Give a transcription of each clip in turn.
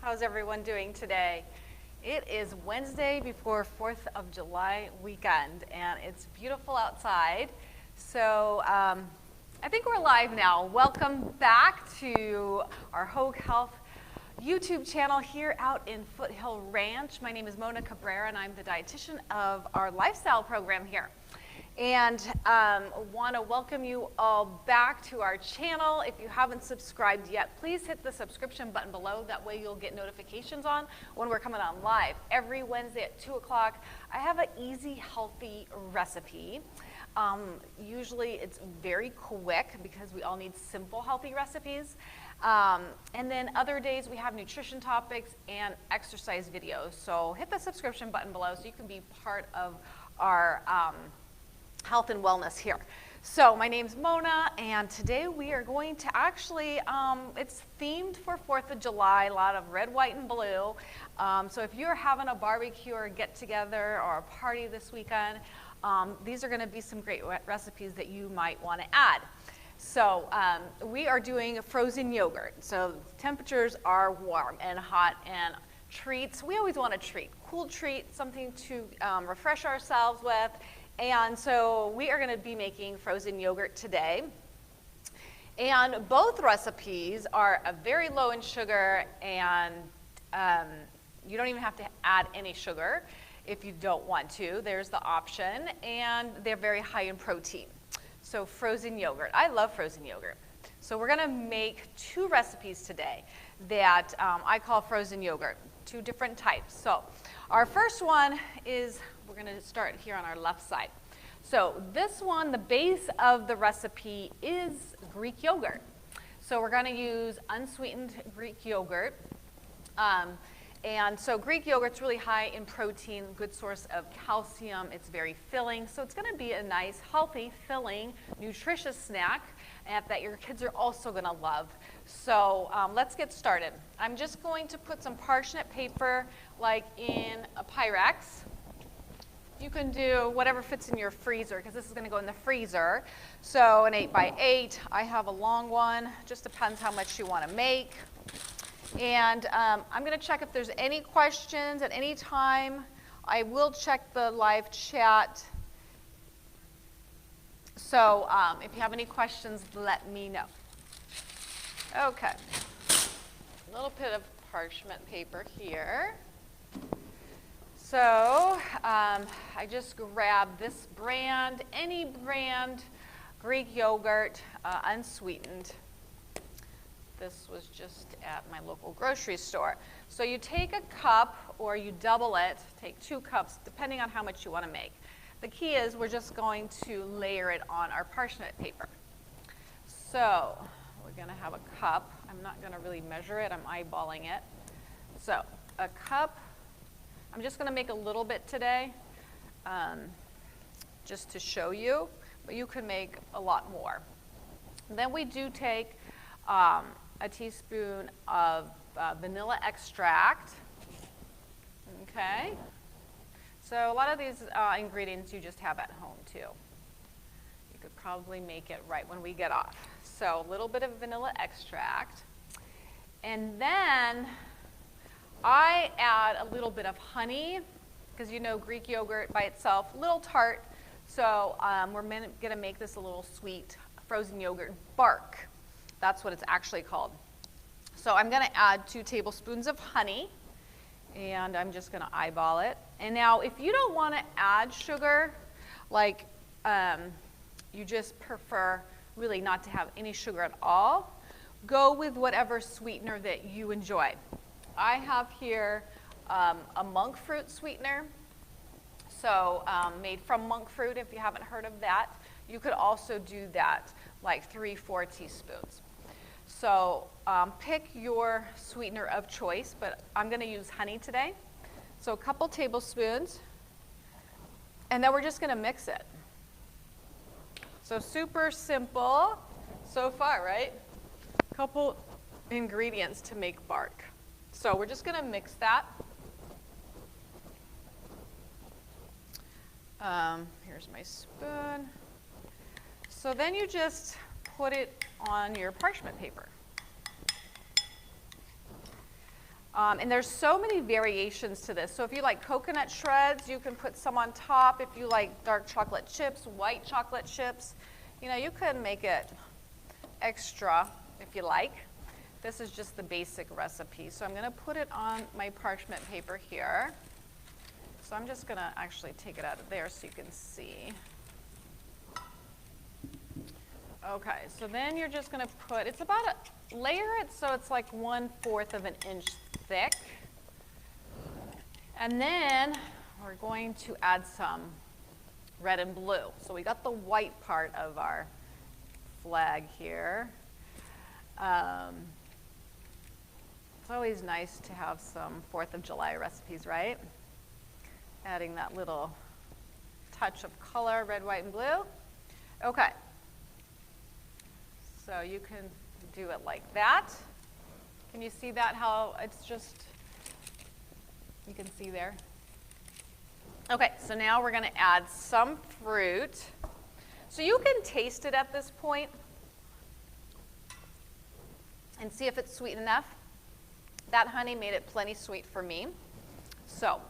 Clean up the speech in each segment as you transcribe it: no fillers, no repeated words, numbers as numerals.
How's everyone doing today? It is Wednesday before 4th of July weekend, and it's beautiful outside. So I think we're live now. Welcome back to our Hoag Health YouTube channel here out in Foothill Ranch. My name is Mona Cabrera, and I'm the dietitian of our lifestyle program here. And want to welcome you all back to our channel. If you haven't subscribed yet, please hit the subscription button below. That way you'll get notifications on when we're coming on live. Every Wednesday at 2 o'clock, I have an easy, healthy recipe. Usually it's very quick because we all need simple, healthy recipes. And then other days we have nutrition topics and exercise videos. So hit the subscription button below so you can be part of our health and wellness here. So my name's Mona, and today we are going to actually, it's themed for 4th of July, a lot of red, white, and blue. So if you're having a barbecue or a get-together or a party this weekend, these are going to be some great recipes that you might want to add. So we are doing frozen yogurt. So temperatures are warm and hot, and treats, we always want a treat, cool treat, something to refresh ourselves with. And so we are going to be making frozen yogurt today. And both recipes are very low in sugar, and you don't even have to add any sugar if you don't want to. There's the option. And they're very high in protein. So frozen yogurt. I love frozen yogurt. So we're going to make two recipes today that I call frozen yogurt, two different types. So our first one is, we're going to start here on our left side. So this one, the base of the recipe is Greek yogurt. So we're going to use unsweetened Greek yogurt. And so Greek yogurt's really high in protein, good source of calcium. It's very filling. So it's going to be a nice, healthy, filling, nutritious snack that your kids are also going to love. So let's get started. I'm just going to put some parchment paper like in a Pyrex. You can do whatever fits in your freezer because this is going to go in the freezer. So an 8x8. I have a long one. Just depends how much you want to make. And I'm going to check if there's any questions at any time. I will check the live chat. So if you have any questions, let me know. Okay. A little bit of parchment paper here. So I just grabbed this brand, any brand, Greek yogurt, unsweetened. This was just at my local grocery store. So you take a cup or you double it, take 2 cups, depending on how much you want to make. The key is we're just going to layer it on our parchment paper. So we're going to have a cup. I'm not going to really measure it. I'm eyeballing it. So a cup. I'm just going to make a little bit today just to show you, but you can make a lot more. And then we do take a teaspoon of vanilla extract. Okay. So a lot of these ingredients you just have at home too. You could probably make it right when we get off. So a little bit of vanilla extract. And then I add a little bit of honey because you know Greek yogurt by itself, a little tart. So we're going to make this a little sweet frozen yogurt bark. That's what it's actually called. So I'm going to add 2 tablespoons of honey, and I'm just going to eyeball it. And now if you don't want to add sugar, like you just prefer really not to have any sugar at all, go with whatever sweetener that you enjoy. I have here a monk fruit sweetener, so made from monk fruit if you haven't heard of that. You could also do that, like 3-4 teaspoons. So pick your sweetener of choice, but I'm going to use honey today. So a couple tablespoons, and then we're just going to mix it. So super simple so far, right? A couple ingredients to make bark. So we're just going to mix that. Here's my spoon. So then you just put it on your parchment paper. And there's so many variations to this. So if you like coconut shreds, you can put some on top. If you like dark chocolate chips, white chocolate chips, you know, you can make it extra if you like. This is just the basic recipe. So I'm going to put it on my parchment paper here. So I'm just going to actually take it out of there so you can see. Okay, so then you're just going to put, it's about a, layer it so it's like 1/4 of an inch thick. And then we're going to add some red and blue. So we got the white part of our flag here. It's always nice to have some 4th of July recipes, right? Adding that little touch of color, red, white, and blue. Okay. So you can do it like that. Can you see that, how it's just, you can see there? Okay, so now we're going to add some fruit. So you can taste it at this point and see if it's sweet enough. That honey made it plenty sweet for me. So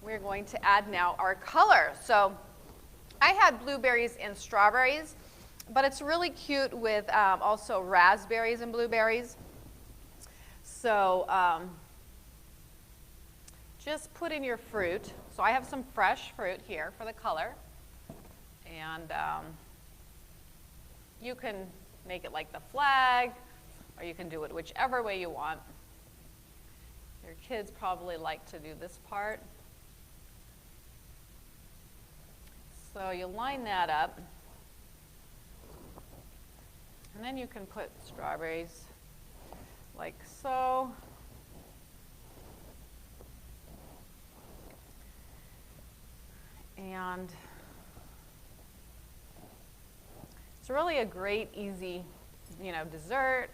we're going to add now our color. So I had blueberries and strawberries, but it's really cute with also raspberries and blueberries. So just put in your fruit. So I have some fresh fruit here for the color. And you can make it like the flag, or you can do it whichever way you want. Your kids probably like to do this part. So you line that up, and then you can put strawberries like so. And it's really a great, easy, you know, dessert,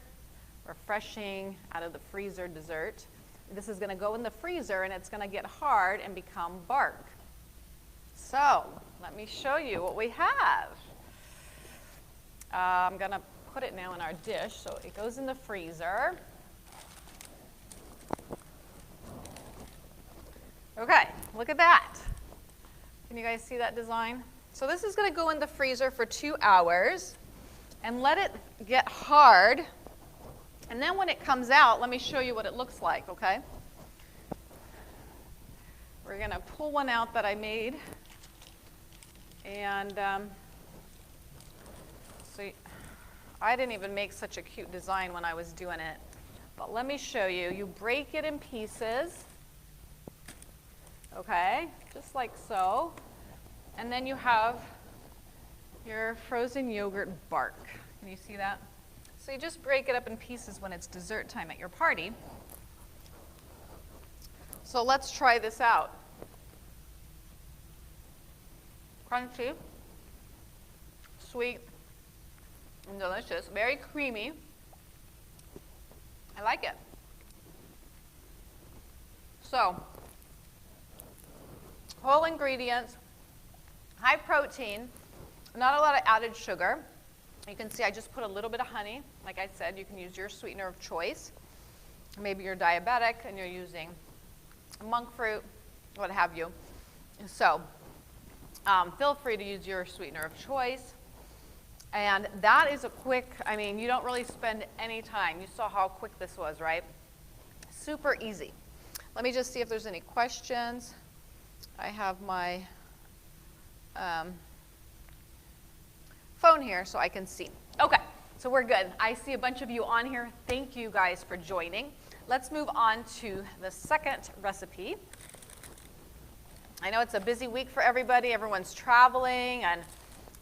refreshing, out of the freezer dessert. This is going to go in the freezer, and it's going to get hard and become bark. So let me show you what we have. I'm going to put it now in our dish, so it goes in the freezer. Okay, look at that. Can you guys see that design? So this is going to go in the freezer for 2 hours and let it get hard. And then when it comes out, let me show you what it looks like, okay? We're going to pull one out that I made. And so I didn't even make such a cute design when I was doing it. But let me show you. You break it in pieces, okay, just like so. And then you have your frozen yogurt bark. Can you see that? So you just break it up in pieces when it's dessert time at your party. So let's try this out. Crunchy, sweet, and delicious. Very creamy. I like it. So, whole ingredients, high protein, not a lot of added sugar. You can see I just put a little bit of honey. Like I said, you can use your sweetener of choice. Maybe you're diabetic and you're using monk fruit, what have you. So feel free to use your sweetener of choice. And that is a quick, I mean, you don't really spend any time. You saw how quick this was, right? Super easy. Let me just see if there's any questions. I have my phone here so I can see. Okay, so we're good. I see a bunch of you on here. Thank you guys for joining. Let's move on to the second recipe. I know it's a busy week for everybody. Everyone's traveling, and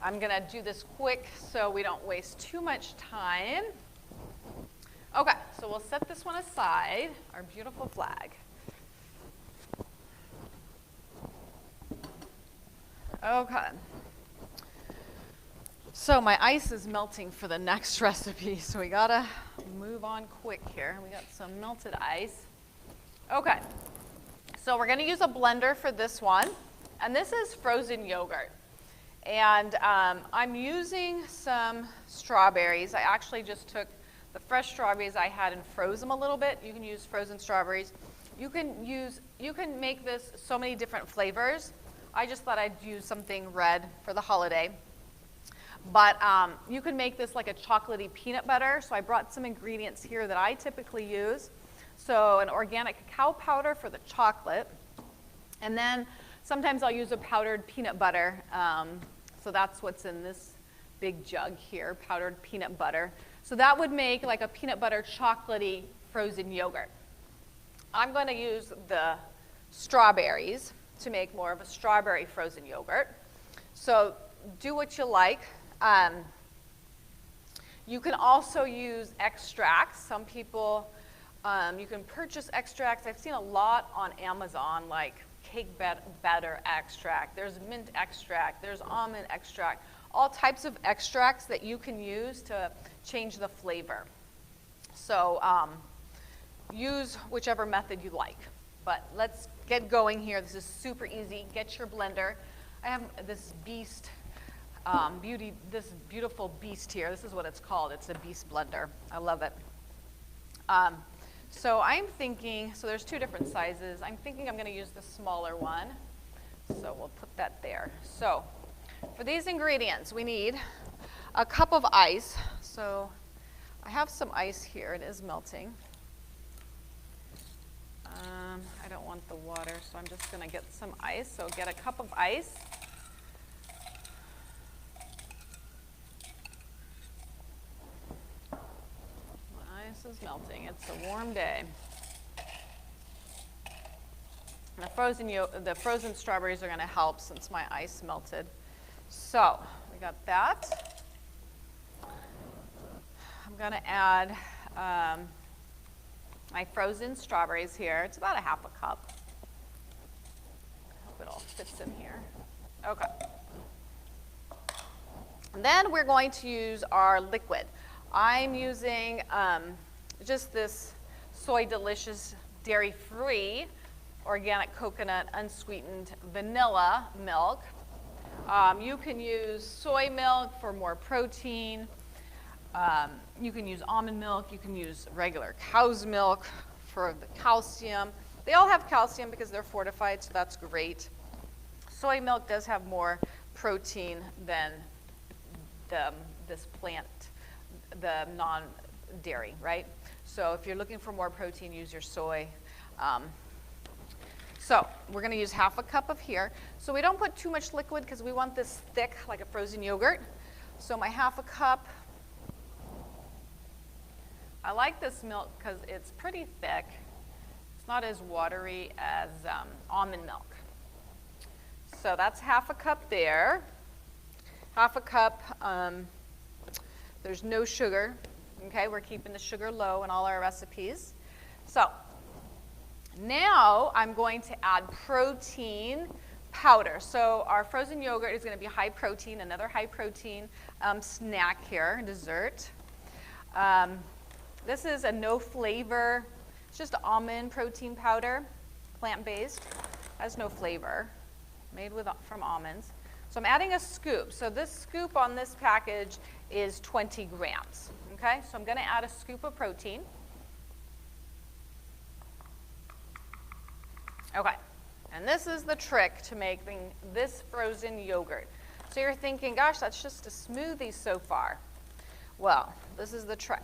I'm going to do this quick so we don't waste too much time. Okay, so we'll set this one aside, our beautiful flag. Okay. So my ice is melting for the next recipe, so we gotta move on quick here. We got some melted ice. Okay, so we're gonna use a blender for this one, and this is frozen yogurt. And I'm using some strawberries. I actually just took The fresh strawberries I had and froze them a little bit. You can use frozen strawberries. You can make this so many different flavors. I just thought I'd use something red for the holiday. But you can make this like a chocolatey peanut butter. So I brought some ingredients here that I typically use. So an organic cacao powder for the chocolate. And then sometimes I'll use a powdered peanut butter. So that's what's in this big jug here, powdered peanut butter. So that would make like a peanut butter chocolatey frozen yogurt. I'm going to use the strawberries to make more of a strawberry frozen yogurt. So do what you like. You can also use extracts. Some people, you can purchase extracts. I've seen a lot on Amazon, like cake batter extract. There's mint extract. There's almond extract. All types of extracts that you can use to change the flavor. So use whichever method you like. But let's get going here. This is super easy. Get your blender. I have this beast, this beautiful beast here. This is what it's called. It's a beast blender. I love it. So I'm thinking, so there's two different sizes. I'm thinking I'm going to use the smaller one. So we'll put that there. So for these ingredients, we need a cup of ice. So I have some ice here. It is melting. I don't want the water, so I'm just going to get some ice. So get a cup of ice. The ice is melting. It's a warm day. The frozen strawberries are going to help since my ice melted. So we got that. I'm going to add my frozen strawberries here. It's about a half a cup. Hope it all fits in here. Okay. And then we're going to use our liquid. I'm using just this Soy Delicious dairy-free organic coconut unsweetened vanilla milk. You can use soy milk for more protein. You can use almond milk. You can use regular cow's milk for the calcium. They all have calcium because they're fortified, so that's great. Soy milk does have more protein than this plant, the non-dairy, right? So if you're looking for more protein, use your soy. So we're going to use half a cup of here. So we don't put too much liquid because we want this thick, like a frozen yogurt. So my half a cup. I like this milk because it's pretty thick. It's not as watery as almond milk. So that's half a cup there. Half a cup, there's no sugar. Okay, we're keeping the sugar low in all our recipes. So now I'm going to add protein powder. So our frozen yogurt is going to be high protein, another high protein snack here, dessert. This is a no flavor, it's just almond protein powder, plant-based, has no flavor, made from almonds. So I'm adding a scoop. So this scoop on this package is 20 grams. Okay, so I'm going to add a scoop of protein. Okay, and this is the trick to making this frozen yogurt. So you're thinking, gosh, that's just a smoothie so far. Well, this is the trick.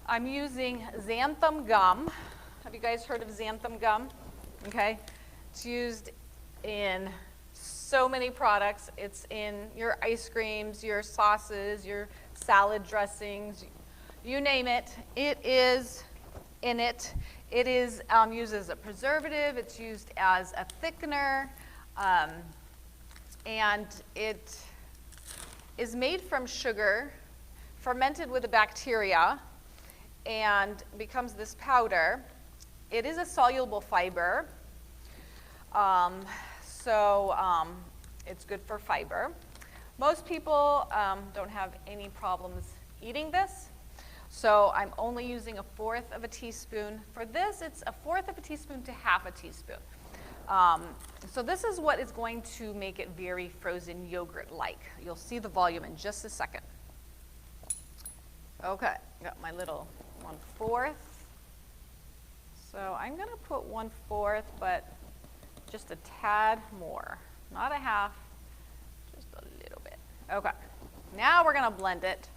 I'm using xanthan gum. Have you guys heard of xanthan gum? Okay, it's used in so many products. It's in your ice creams, your sauces, your salad dressings, you name it. It is in it. It is used as a preservative. It's used as a thickener. And it is made from sugar, fermented with a bacteria, and becomes this powder. It is a soluble fiber. It's good for fiber. Most people don't have any problems eating this. So I'm only using 1/4 of a teaspoon. For this, it's 1/4 of a teaspoon to 1/2 a teaspoon. So this is what is going to make it very frozen yogurt-like. You'll see the volume in just a second. Okay, got my little 1/4. So I'm going to put 1/4, but just a tad more. Not a half, just a little bit. Okay, now we're going to blend it.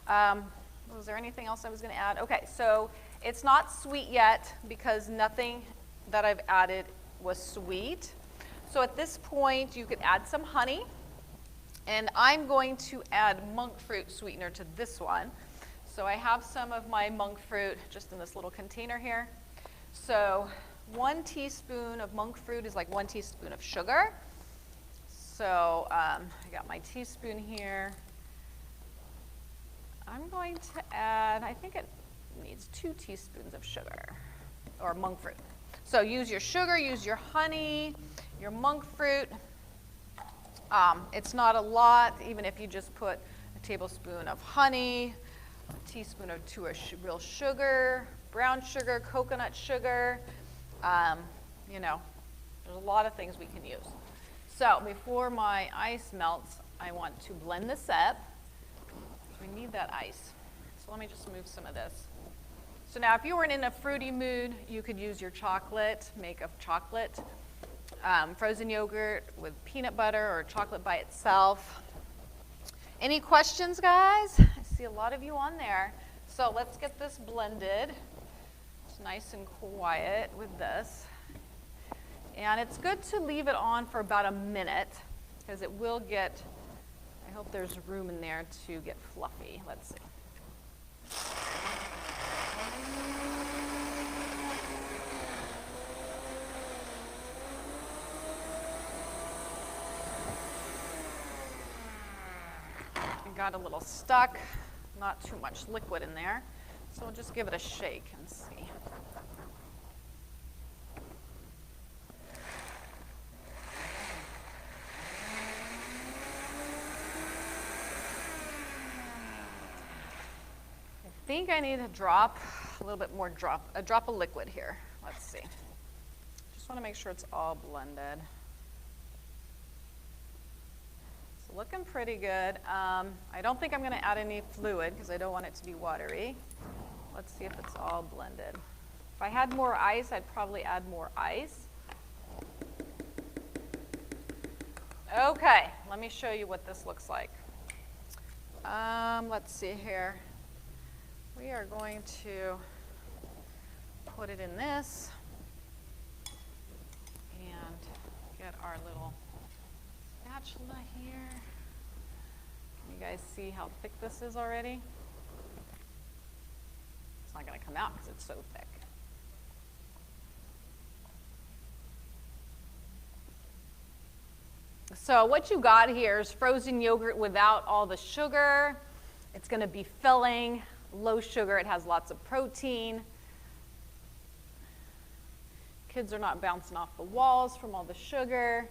Was there anything else I was going to add? Okay, so it's not sweet yet because nothing that I've added was sweet. So at this point, you could add some honey. And I'm going to add monk fruit sweetener to this one. So I have some of my monk fruit just in this little container here. So 1 teaspoon of monk fruit is like 1 teaspoon of sugar. So I got my teaspoon here. I'm going to add, I think it needs 2 teaspoons of sugar, or monk fruit. So use your sugar, use your honey, your monk fruit. It's not a lot, even if you just put a tablespoon of honey, a teaspoon or 2 of real sugar, brown sugar, coconut sugar. You know, there's a lot of things we can use. So before my ice melts, I want to blend this up. We need that ice. So let me just move some of this. So now if you weren't in a fruity mood, you could use your chocolate, make a chocolate, frozen yogurt with peanut butter or chocolate by itself. Any questions, guys? I see a lot of you on there. So let's get this blended. It's nice and quiet with this. And it's good to leave it on for about a minute because it will get, I hope there's room in there to get fluffy. Let's see. It got a little stuck, not too much liquid in there. So we'll just give it a shake and see. I think I need a little bit more a drop of liquid here. Let's see. Just want to make sure it's all blended. It's looking pretty good. I don't think I'm going to add any fluid because I don't want it to be watery. Let's see if it's all blended. If I had more ice, I'd probably add more ice. Okay, let me show you what this looks like. Let's see here. We are going to put it in this and get our little spatula here. Can you guys see how thick this is already? It's not going to come out because it's so thick. So what you got here is frozen yogurt without all the sugar. It's going to be filling. Low sugar, it has lots of protein. Kids are not bouncing off the walls from all the sugar.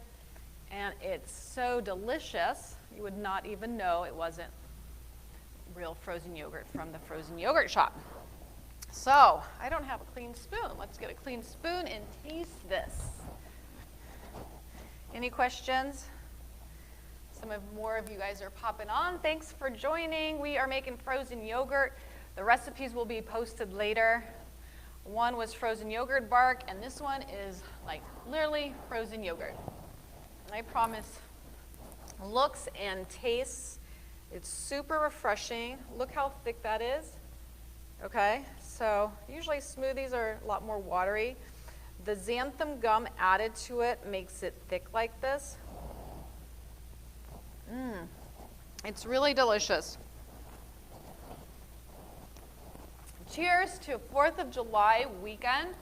And it's so delicious, you would not even know it wasn't real frozen yogurt from the frozen yogurt shop. So, I don't have a clean spoon. Let's get a clean spoon and taste this. Any questions? More of you guys are popping on. Thanks for joining. We are making frozen yogurt. The recipes will be posted later. One was frozen yogurt bark, and this one is like literally frozen yogurt. And I promise, looks and tastes, it's super refreshing. Look how thick that is. Okay, so usually smoothies are a lot more watery. The xanthan gum added to it makes it thick like this. It's really delicious. Cheers to 4th of July weekend.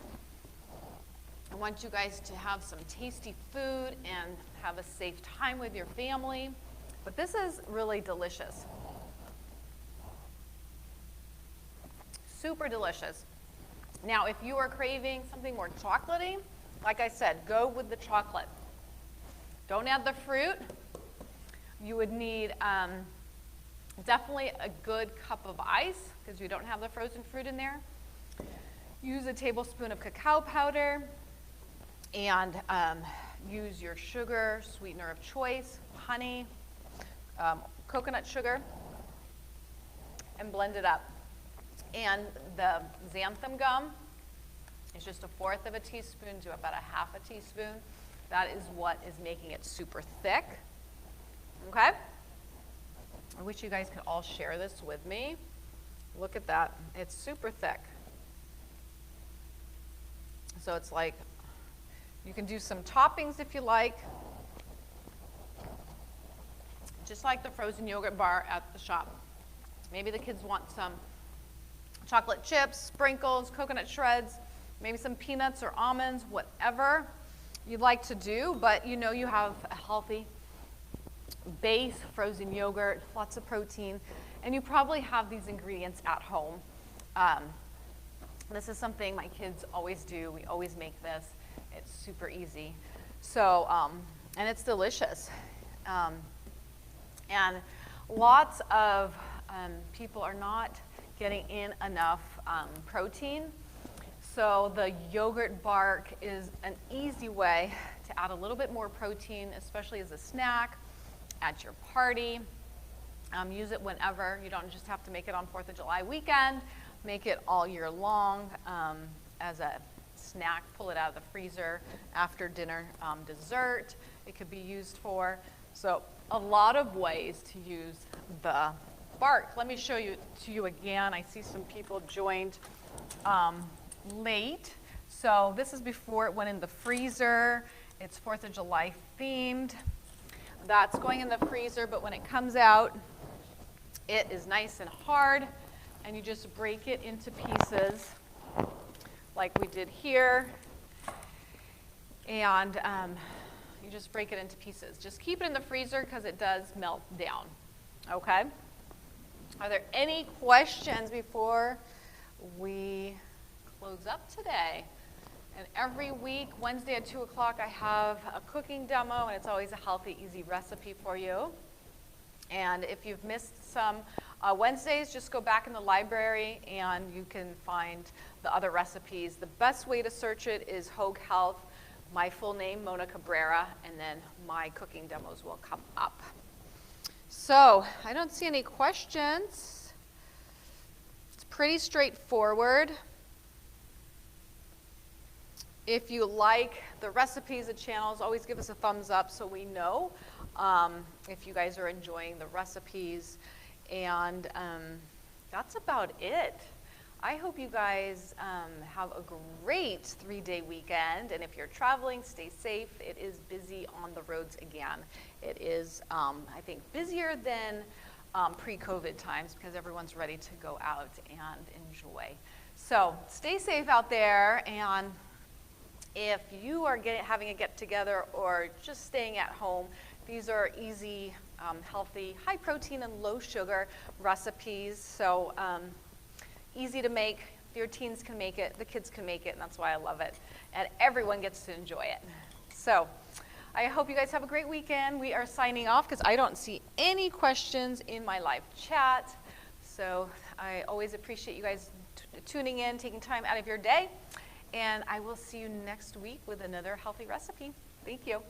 I want you guys to have some tasty food and have a safe time with your family. But this is really delicious. Super delicious. Now, if you are craving something more chocolatey, like I said, go with the chocolate. Don't add the fruit. You would need definitely a good cup of ice because you don't have the frozen fruit in there. Use a tablespoon of cacao powder and use your sugar, sweetener of choice, honey, coconut sugar, and blend it up. And the xanthan gum is just 1/4 of a teaspoon to about 1/2 teaspoon. That is what is making it super thick. Okay? I wish you guys could all share this with me. Look at that. It's super thick. So it's like, you can do some toppings if you like. Just like the frozen yogurt bar at the shop. Maybe the kids want some chocolate chips, sprinkles, coconut shreds, maybe some peanuts or almonds, whatever you'd like to do, but you know you have a healthy base, frozen yogurt, lots of protein, and you probably have these ingredients at home. This is something my kids always do. We always make this. It's super easy. So, and it's delicious. And lots of people are not getting in enough protein. So the yogurt bark is an easy way to add a little bit more protein, especially as a snack at your party. Use it whenever. You don't just have to make it on 4th of July weekend. Make it all year long as a snack. Pull it out of the freezer after dinner dessert. It could be used for. So a lot of ways to use the bark. Let me show you to you again. I see some people joined late. So this is before it went in the freezer. It's 4th of July themed. That's going in the freezer, but when it comes out, it is nice and hard, and you just break it into pieces like we did here, and you just break it into pieces. Just keep it in the freezer because it does melt down, okay? Are there any questions before we close up today? And every week, Wednesday at 2 o'clock, I have a cooking demo, and it's always a healthy, easy recipe for you. And if you've missed some Wednesdays, just go back in the library, and you can find the other recipes. The best way to search it is Hogue Health, my full name, Mona Cabrera, and then my cooking demos will come up. So I don't see any questions. It's pretty straightforward. If you like the recipes, the channels, always give us a thumbs up so we know if you guys are enjoying the recipes. And that's about it. I hope you guys have a great 3-day weekend. And if you're traveling, stay safe. It is busy on the roads again. It is, I think, busier than pre-COVID times because everyone's ready to go out and enjoy. So stay safe out there. And if you are having a get-together or just staying at home, these are easy, healthy, high protein and low sugar recipes. So easy to make. Your teens can make it, the kids can make it, and that's why I love it. And everyone gets to enjoy it. So I hope you guys have a great weekend. We are signing off because I don't see any questions in my live chat. So I always appreciate you guys tuning in, taking time out of your day. And I will see you next week with another healthy recipe. Thank you.